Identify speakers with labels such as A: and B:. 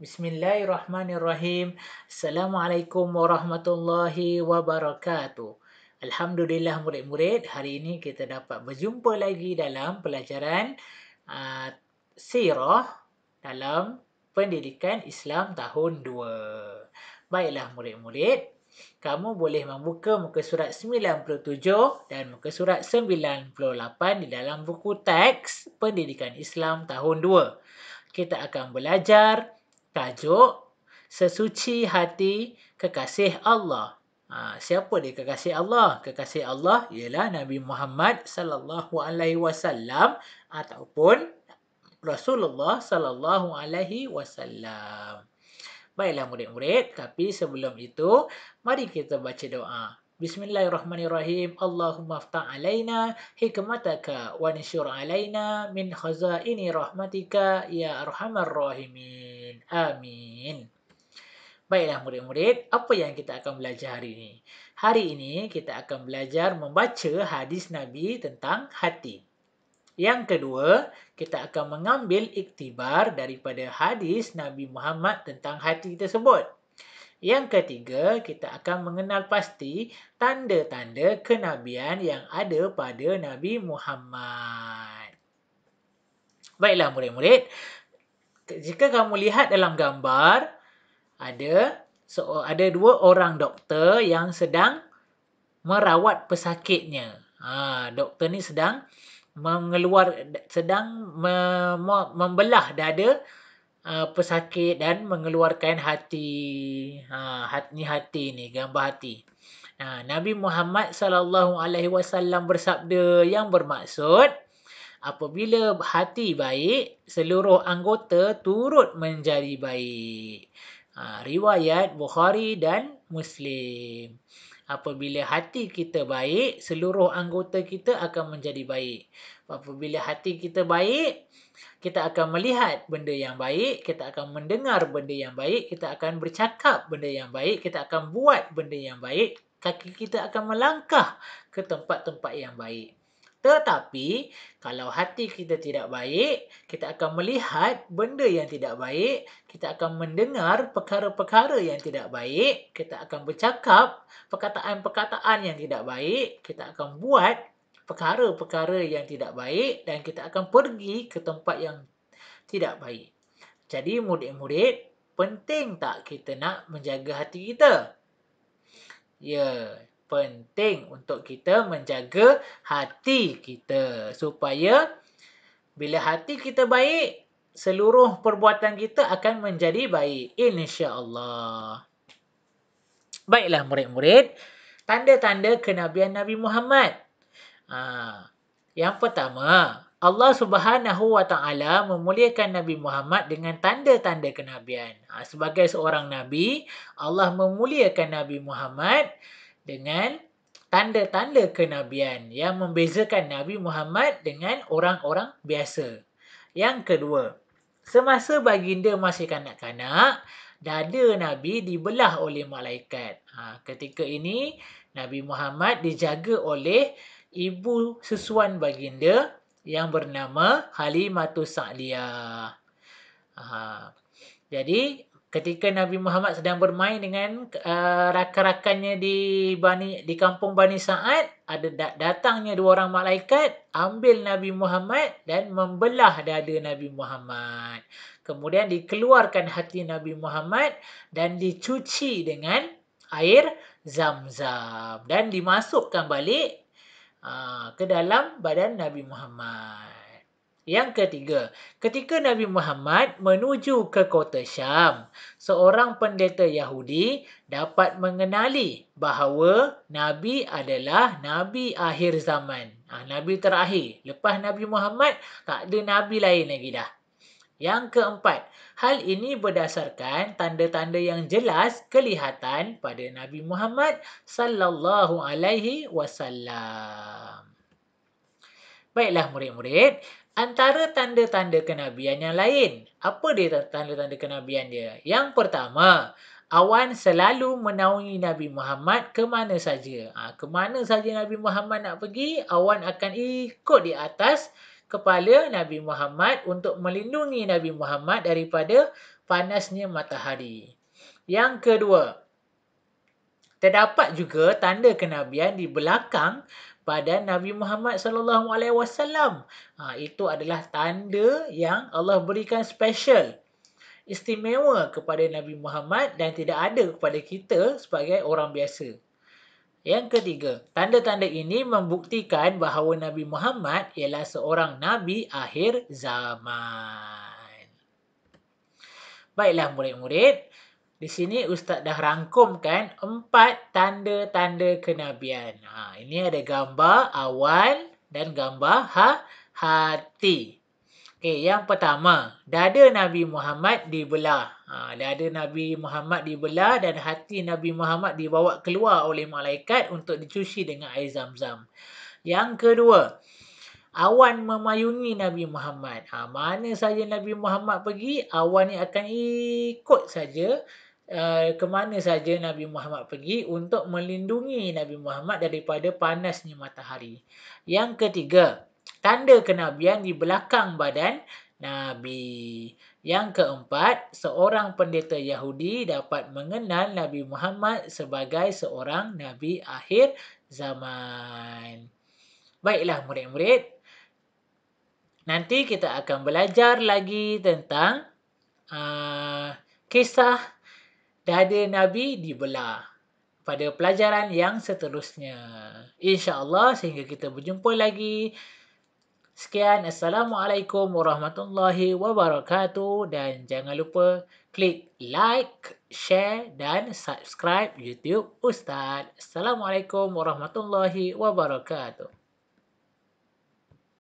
A: Bismillahirrahmanirrahim. Assalamualaikum warahmatullahi wabarakatuh. Alhamdulillah murid-murid, hari ini kita dapat berjumpa lagi dalam pelajaran uh, sirah dalam pendidikan Islam tahun 2. Baiklah murid-murid, kamu boleh membuka muka surat 97 dan muka surat 98 di dalam buku teks pendidikan Islam tahun 2. Kita akan belajar tajuk Sesuci Hati Kekasih Allah. Siapa dia kekasih Allah? Kekasih Allah ialah Nabi Muhammad sallallahu alaihi wasallam ataupun Rasulullah sallallahu alaihi wasallam. Baiklah murid-murid, tapi sebelum itu mari kita baca doa. Bismillahirrahmanirrahim. Allahumma aftah alaina hikmataka wa nishur alaina min khazaini rahmatika ya arhamar rahimin. Amin. Baiklah murid-murid, apa yang kita akan belajar hari ini? Hari ini kita akan belajar membaca hadis Nabi tentang hati. Yang kedua, kita akan mengambil iktibar daripada hadis Nabi Muhammad tentang hati tersebut. Yang ketiga, kita akan mengenal pasti tanda-tanda kenabian yang ada pada Nabi Muhammad. Baiklah murid-murid, jika kamu lihat dalam gambar, ada dua orang doktor yang sedang merawat pesakitnya. Doktor ni sedang membelah dada pesakit dan mengeluarkan hati. Hati ni gambar hati. Nabi Muhammad sallallahu alaihi wasallam bersabda yang bermaksud apabila hati baik, seluruh anggota turut menjadi baik. Riwayat Bukhari dan Muslim. Apabila hati kita baik, seluruh anggota kita akan menjadi baik. Apabila hati kita baik, kita akan melihat benda yang baik, kita akan mendengar benda yang baik, kita akan bercakap benda yang baik, kita akan buat benda yang baik, kaki kita akan melangkah ke tempat-tempat yang baik. Tetapi, kalau hati kita tidak baik, kita akan melihat benda yang tidak baik, kita akan mendengar perkara-perkara yang tidak baik, kita akan bercakap perkataan-perkataan yang tidak baik, kita akan buat perkara-perkara yang tidak baik dan kita akan pergi ke tempat yang tidak baik. Jadi murid-murid, penting tak kita nak menjaga hati kita? Ya, penting untuk kita menjaga hati kita supaya bila hati kita baik, seluruh perbuatan kita akan menjadi baik, insya-Allah. Baiklah murid-murid, tanda-tanda kenabian Nabi Muhammad. Yang pertama, Allah Subhanahu wa taala memuliakan Nabi Muhammad dengan tanda-tanda kenabian. Sebagai seorang nabi, Allah memuliakan Nabi Muhammad dengan tanda-tanda kenabian yang membezakan Nabi Muhammad dengan orang-orang biasa. Yang kedua, semasa baginda masih kanak-kanak, dada Nabi dibelah oleh malaikat. Ketika ini, Nabi Muhammad dijaga oleh ibu sesuan baginda yang bernama Halimatus Sa'diyah. Jadi, ketika Nabi Muhammad sedang bermain dengan rakan-rakannya di kampung Bani Sa'ad, datangnya dua orang malaikat, ambil Nabi Muhammad dan membelah dada Nabi Muhammad. Kemudian dikeluarkan hati Nabi Muhammad dan dicuci dengan air Zam-Zam dan dimasukkan balik ke dalam badan Nabi Muhammad. Yang ketiga, ketika Nabi Muhammad menuju ke kota Syam, seorang pendeta Yahudi dapat mengenali bahawa Nabi adalah Nabi akhir zaman. Nabi terakhir. Lepas Nabi Muhammad, tak ada Nabi lain lagi dah. Yang keempat, hal ini berdasarkan tanda-tanda yang jelas kelihatan pada Nabi Muhammad sallallahu alaihi wasallam. Baiklah murid-murid, antara tanda-tanda kenabian yang lain. Apa dia tanda-tanda kenabian dia? Yang pertama, awan selalu menaungi Nabi Muhammad ke mana saja. Ke mana saja Nabi Muhammad nak pergi, awan akan ikut di atas kepala Nabi Muhammad untuk melindungi Nabi Muhammad daripada panasnya matahari. Yang kedua, terdapat juga tanda kenabian di belakang badan Nabi Muhammad sallallahu alaihi wasallam. Itu adalah tanda yang Allah berikan special, istimewa kepada Nabi Muhammad dan tidak ada kepada kita sebagai orang biasa. Yang ketiga, tanda-tanda ini membuktikan bahawa Nabi Muhammad ialah seorang Nabi akhir zaman. Baiklah murid-murid, di sini Ustaz dah rangkumkan 4 tanda-tanda kenabian. Ini ada gambar awal dan gambar hati. Okey, yang pertama, dada Nabi Muhammad dibelah. Dada Nabi Muhammad dibelah dan hati Nabi Muhammad dibawa keluar oleh malaikat untuk dicuci dengan air Zam-Zam. Yang kedua, awan memayungi Nabi Muhammad. Mana saja Nabi Muhammad pergi, awan ni akan ikut saja ke mana saja Nabi Muhammad pergi untuk melindungi Nabi Muhammad daripada panasnya matahari. Yang ketiga, tanda kenabian di belakang badan Nabi. Yang keempat, seorang pendeta Yahudi dapat mengenal Nabi Muhammad sebagai seorang Nabi akhir zaman. Baiklah murid-murid, nanti kita akan belajar lagi tentang kisah dada Nabi dibelah pada pelajaran yang seterusnya. InsyaAllah sehingga kita berjumpa lagi. Sekian, Assalamualaikum warahmatullahi wabarakatuh dan jangan lupa klik like, share dan subscribe YouTube Ustaz. Assalamualaikum warahmatullahi wabarakatuh.